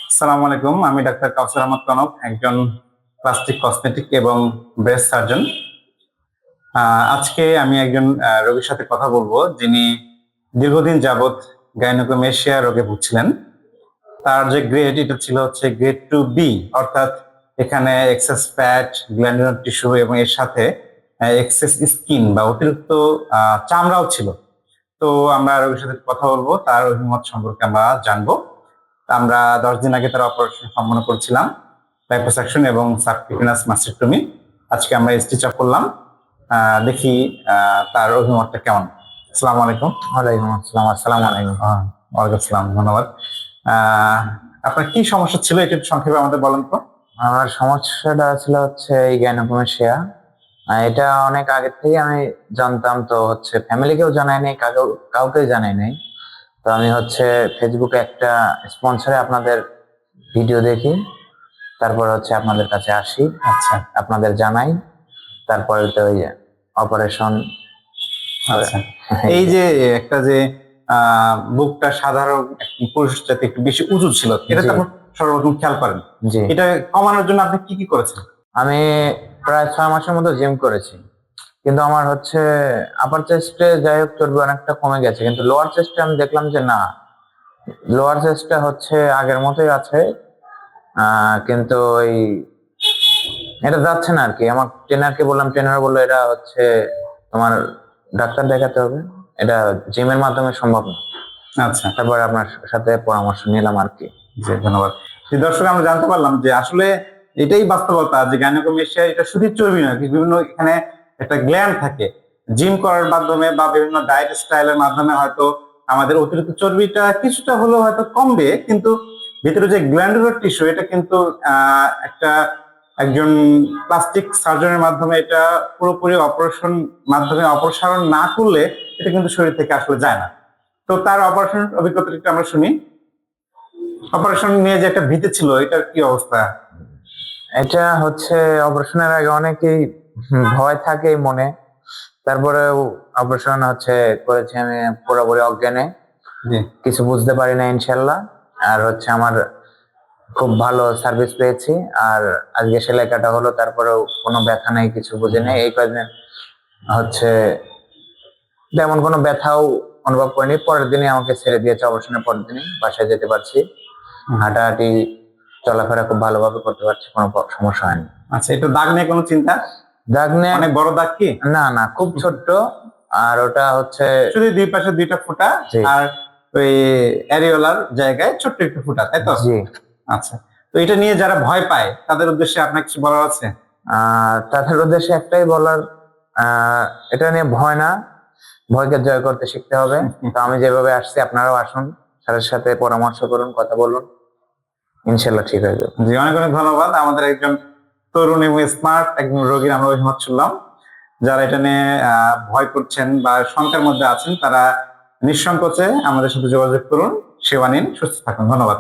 আসসালামু আলাইকুম। আমি ডাক্তার কাউসার আহমদ কনক, একজন প্লাস্টিক কসমেটিক এবং ব্রেস্ট সার্জন। আজকে আমি একজন রোগীর সাথে কথা বলবো, যিনি দীর্ঘদিন যাবৎ গাইনোকোমেশিয়া রোগে ভুগছিলেন। তার যে গ্রেড, এটা ছিল হচ্ছে গ্রেড 2B, অর্থাৎ এখানে এক্সেস ফ্যাট, গ্ল্যান্ডুলার টিস্যু এবং এর সাথে এক্সেস স্কিন বা অতিরিক্ত চামড়াও ছিল। তো আমরা রোগীর সাথে কথা বলবো, তার অভিমত সম্পর্কে আমরা জানবো। আমরা 10 দিন আগে তার অপারেশন সম্পন্ন করছিলাম, লাইপোসাকশন এবং সাবকিউটেনাস মাস্টেক্টমি। আজকে আমরা স্টিচ আপ করলাম। দেখি তার অভিমতটা কেমন। আসসালামু আলাইকুম। ওয়ালাইকুম আসসালাম। আসসালামু আলাইকুম। ওয়ালাইকুম আসসালাম, ধন্যবাদ। আপনার কি সমস্যা ছিল, এটা একটু সংক্ষেপে আমাদের বলেন তো। আমার সমস্যাটা ছিল হচ্ছে এই গাইনোকোমেশিয়া। এটা অনেক আগে থেকে আমি জানতাম, তো হচ্ছে ফ্যামিলিকেও জানাই নাই, কাউকে জানাই নাই। তো আমি হচ্ছে ফেসবুকে একটা স্পন্সরে আপনাদের ভিডিও দেখি, তারপর হচ্ছে আপনাদের কাছে আসি, আচ্ছা আপনাদের জানাই, তারপরে তো ওই অপারেশন। আচ্ছা, এই যে একটা যে বুকটা সাধারণ পুরুষ জাতি একটু বেশি উঁচু ছিল, এটা তো আপনি সর্বপ্রথম খেয়াল করেন। জি, এটা কমানোর জন্য আপনি কি কি করেছেন? আমি প্রায় 6 মাসের মতো জিম করেছি, কিন্তু আমার হচ্ছে আপার চেস্টে যাই হোক চর্বি অনেকটা কমে গেছে, কিন্তু লোয়ার চেস্টে আমি দেখলাম যে না, লোয়ার চেস্টটা হচ্ছে আগের মতোই আছে। কিন্তু ওই এটা যাচ্ছে না আর কি। আমার ট্রেনারকে বললাম, ট্রেনার বললো এটা হচ্ছে তোমার ডাক্তার দেখাতে হবে, এটা জিমের মাধ্যমে সম্ভব না। আচ্ছা, তারপর আপনার সাথে পরামর্শ নিলাম আর কি। জি ধন্যবাদ। দর্শক, আমরা জানতে পারলাম যে আসলে এটাই বাস্তবতা যে গাইনোকোমেশিয়া এটা শুধু চর্বি নয়, বিভিন্ন এখানে একটা গ্ল্যান্ড থাকে। জিম করার মাধ্যমে বা বিভিন্ন ডায়েট স্টাইলের মাধ্যমে হয়তো আমাদের অতিরিক্ত চর্বিটা কিছুটা হলেও হয়তো কমবে, কিন্তু ভিতরে যে গ্ল্যান্ডুলার টিস্যু, এটা কিন্তু একটা একজন প্লাস্টিক সার্জনের মাধ্যমে এটা পুরোপুরি অপারেশন মাধ্যমে অপসারণ না করলে এটা কিন্তু শরীর থেকে আসলে যায় না। তো তার অপারেশন অভিজ্ঞতাটা একটু আমরা শুনি। অপারেশন নিয়ে যে একটা ভীতি ছিল, এটার কি অবস্থা? এটা হচ্ছে অপারেশনের আগে অনেকেই ভয় থাকে মনে, তারপরে অপারেশন হচ্ছে করেছি আমি পুরোপুরি অজ্ঞানে, কিছু বুঝতে পারি না ইনশাল্লাহ। আর হচ্ছে আমার খুব ভালো সার্ভিস পেয়েছি, আর আজকে সেলাই কাটা হলো, তারপরেও কোনো ব্যথা নেই, কিছু বুঝি নেই। এই কয়েকদিন হচ্ছে তেমন কোনো ব্যথাও অনুভব করিনি। পরের দিনে আমাকে ছেড়ে দিয়েছে, অপারেশনের পরের দিনই বাসায় যেতে পারছি, হাঁটাহাঁটি চলাফেরা খুব ভালোভাবে করতে পারছি, কোনো সমস্যা হয়নি। আচ্ছা, এটা দাগ নিয়ে কোনো চিন্তা? দাগ নিয়ে অনেক বড় দাগ কি? না না, খুব ছোট্ট। আর ওটা হচ্ছে শুধু দুই পাশে দুইটা ফুটা, আর ওই অ্যারিওলার জায়গায় ছোট্ট একটু ফুটা, তাই তো? জি। আচ্ছা, তো এটা নিয়ে যারা ভয় পায় তাদের উদ্দেশ্যে আপনার কিছু বলার আছে? তাদের উদ্দেশ্যে একটাই বলার, এটা নিয়ে ভয় না, ভয়কে জয় করতে শিখতে হবে। তো আমি যেভাবে আসছি আপনারাও আসুন, স্যারের সাথে পরামর্শ করুন, কথা বলুন, ইনশাল্লাহ ঠিক হয়ে যাবে। জি, অনেক অনেক ধন্যবাদ। আমাদের একজন তরুণ এবং স্মার্ট একজন রোগীর আমরা অভিমত শুনলাম। যারা এটা নিয়ে ভয় করছেন বা শঙ্কার মধ্যে আছেন, তারা নিঃসংকোচে আমাদের সাথে যোগাযোগ করুন, সেবা নিন, সুস্থ থাকুন। ধন্যবাদ।